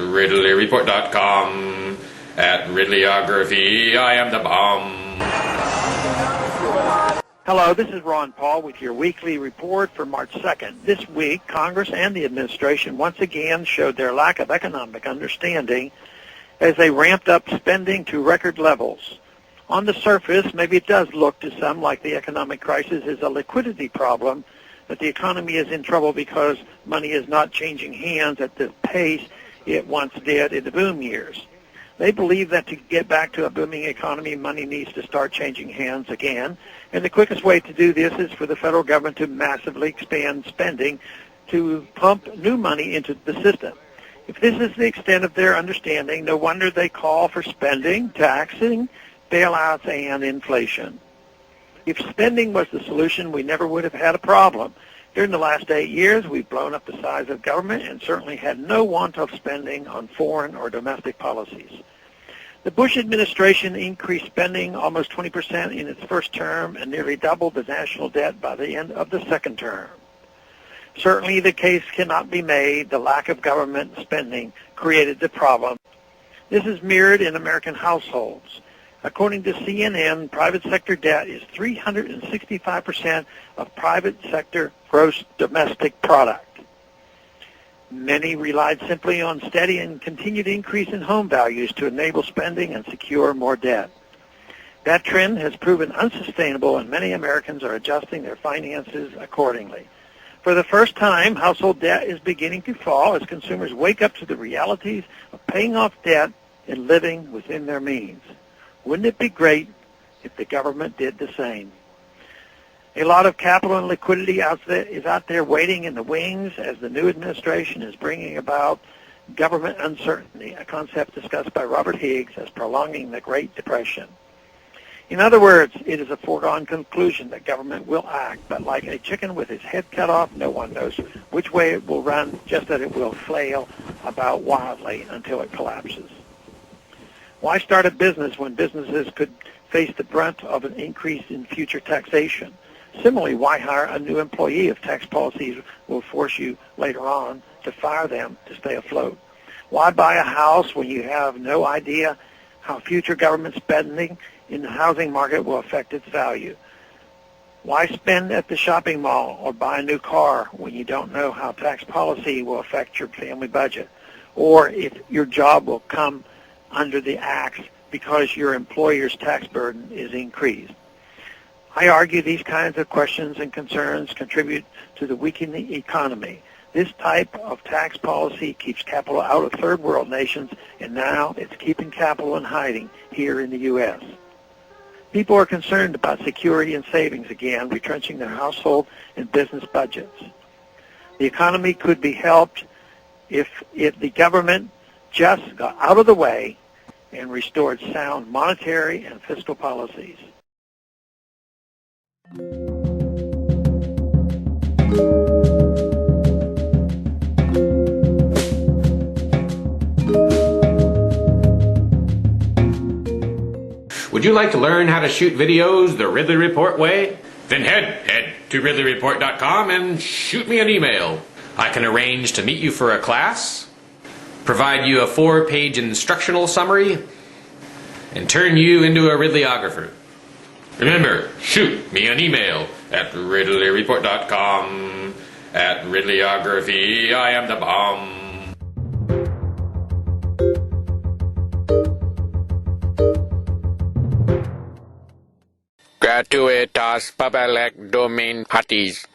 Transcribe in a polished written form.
RidleyReport.com. At Ridleyography, I am the bomb. Hello, this is Ron Paul with your weekly report for March 2nd. This week, Congress and the administration once again showed their lack of economic understanding as they ramped up spending to record levels. On the surface, maybe it does look to some like the economic crisis is a liquidity problem, that the economy is in trouble because money is not changing hands at the pace it once did in the boom years. They believe that to get back to a booming economy, money needs to start changing hands again, and the quickest way to do this is for the federal government to massively expand spending to pump new money into the system. If this is the extent of their understanding, no wonder they call for spending, taxing, bailouts, and inflation. If spending was the solution, we never would have had a problem. During the last 8 years, we've blown up the size of government and certainly had no want of spending on foreign or domestic policies. The Bush administration increased spending almost 20% in its first term and nearly doubled the national debt by the end of the second term. Certainly the case cannot be made the lack of government spending created the problem. This is mirrored in American households. According to CNN, private sector debt is 365% of private sector gross domestic product. Many relied simply on steady and continued increase in home values to enable spending and secure more debt. That trend has proven unsustainable, and many Americans are adjusting their finances accordingly. For the first time, household debt is beginning to fall as consumers wake up to the realities of paying off debt and living within their means. Wouldn't it be great if the government did the same? A lot of capital and liquidity is out there waiting in the wings as the new administration is bringing about government uncertainty, a concept discussed by Robert Higgs as prolonging the Great Depression. In other words, it is a foregone conclusion that government will act, but like a chicken with its head cut off, no one knows which way it will run, just that it will flail about wildly until it collapses. Why start a business when businesses could face the brunt of an increase in future taxation? Similarly, why hire a new employee if tax policies will force you later on to fire them to stay afloat? Why buy a house when you have no idea how future government spending in the housing market will affect its value? Why spend at the shopping mall or buy a new car when you don't know how tax policy will affect your family budget, or if your job will come under the axe because your employer's tax burden is increased? I argue these kinds of questions and concerns contribute to the weakening economy. This type of tax policy keeps capital out of third world nations, and now it's keeping capital in hiding here in the U.S. People are concerned about security and savings again, retrenching their household and business budgets. The economy could be helped if the government just got out of the way and restored sound monetary and fiscal policies. Would you like to learn how to shoot videos the Ridley Report way? Then head to RidleyReport.com and shoot me an email. I can arrange to meet you for a class, provide you a 4-page instructional summary, and turn you into a Ridleyographer. Remember, shoot me an email at RidleyReport.com. At RidleyOgraphy, I am the bomb. Gratuitas public domain parties.